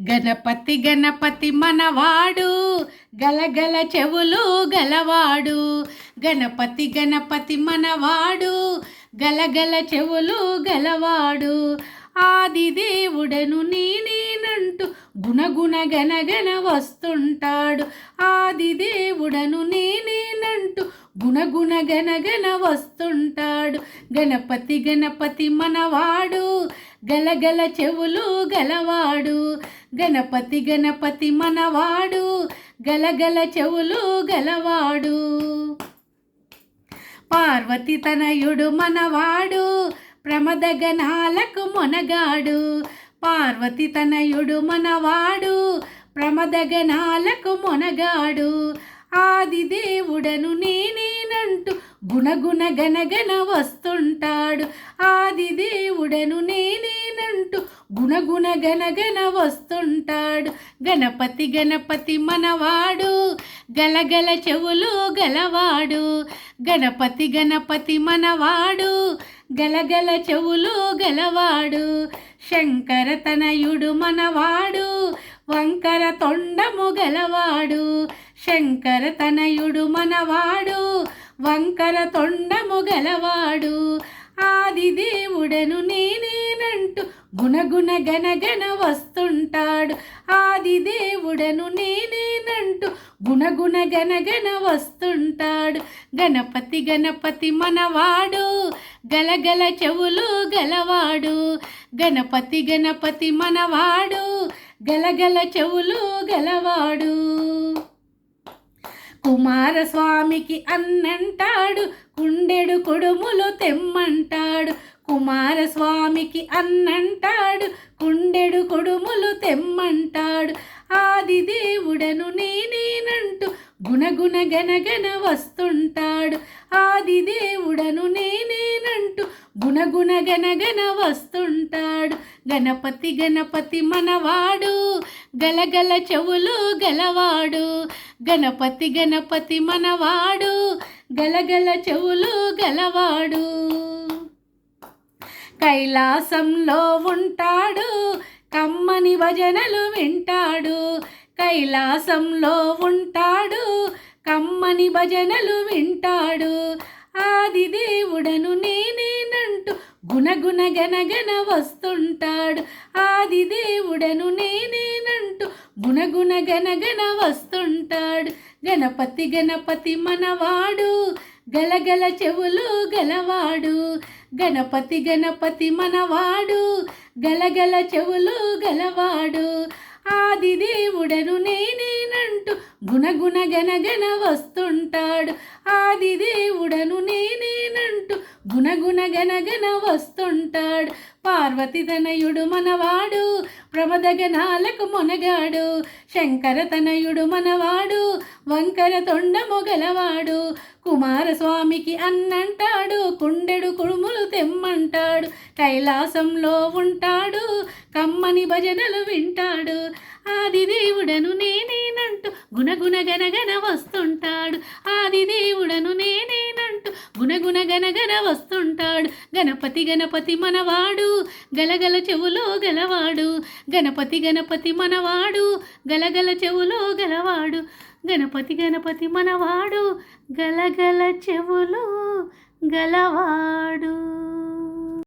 గణపతి గణపతి మనవాడు గలగల చెవులు గలవాడు. గణపతి గణపతి మనవాడు గలగల చెవులు గలవాడు. ఆది దేవుడను నేనేనంటూ గుణగుణ గనగన వస్తుంటాడు. ఆది దేవుడను నేనేనంటూ గుణగుణ గనగన వస్తుంటాడు. గణపతి గణపతి మనవాడు గలగల చెవులు గలవాడు. గణపతి గణపతి మనవాడు గలగల చెవులు గలవాడు. పార్వతి తనయుడు మనవాడు ప్రమదగనాలకు మొనగాడు. పార్వతి తనయుడు మనవాడు ప్రమదగనాలకు మొనగాడు. ఆది దేవుడను నేనేనంటూ గుణగుణ గనగన వస్తుంటాడు. ఆది దేవుడను నేనేనంటూ గుణగుణ గనగన వస్తుంటాడు. గణపతి గణపతి మనవాడు గలగల చెవులు గలవాడు. గణపతి గణపతి మనవాడు గలగల చెవులు గలవాడు. శంకర తనయుడు మనవాడు వంకర తొండము గలవాడు. శంకర తనయుడు మనవాడు వంకర తొండము గలవాడు. ఆది దేవుడను నేనేనంటూ గుణగుణ గనగన వస్తుంటాడు. ఆది దేవుడను నేనేనంటూ గుణగుణ గనగన వస్తుంటాడు. గణపతి గణపతి మనవాడు గలగల చెవులు గలవాడు. గణపతి గణపతి మనవాడు గలగల చెవులు గలవాడు. కుమారస్వామికి అన్నంటాడు కుండెడు కొడుములు తెమ్మంటాడు. కుమారస్వామికి అన్నంటాడు కుండెడు కొడుములు తెమ్మంటాడు. ఆది దేవుడను నేనేనంటూ గుణగుణ గనగన వస్తుంటాడు. ఆది దేవుడను నేనేనంటూ గుణగుణ గనగన వస్తుంటాడు. గణపతి గణపతి మనవాడు గలగల చెవులు గలవాడు. గణపతి గణపతి మనవాడు గలగల చెవులు గలవాడు. కైలాసంలో ఉంటాడు కమ్మని భజనలు వింటాడు. కైలాసంలో ఉంటాడు కమ్మని భజనలు వింటాడు. ఆది దేవుడను నేనేనంటూ గుణగుణ గనగన వస్తుంటాడు. ఆది దేవుడను నేనేనంటూ గుణగుణ గనగన వస్తుంటాడు. గణపతి గణపతి మనవాడు గలగల చెవులు గలవాడు. గణపతి గణపతి మనవాడు గలగల చెవులు గలవాడు. ఆది దేవుడను నేనేనంటూ గుణగుణ గనగన వస్తుంటాడు. ఆది దేవుడను నేనేనంటూ గుణగుణ గనగన వస్తుంటాడు. పార్వతి తనయుడు మనవాడు ప్రమదగనాలకు మొనగాడు. శంకర తనయుడు మనవాడు వంకర తొండము గలవాడు. కుమారస్వామికి అన్నంటాడు కుండెడు కుడుములు తెమ్మంటాడు. కైలాసంలో ఉంటాడు కమ్మని భజనలు వింటాడు. ఆది దేవుడను నేనేనంటూ గుణగుణ గనగన వస్తుంటాడు. ఆది దేవుడను నేనేనంటూ గుణగుణ గనగన వస్తుంటాడు. గణపతి గణపతి మనవాడు గలగల చెవులో గలవాడు. గణపతి గణపతి మనవాడు గలగల చెవులో గలవాడు. గణపతి గణపతి మనవాడు గలగల చెవులు గలవాడు.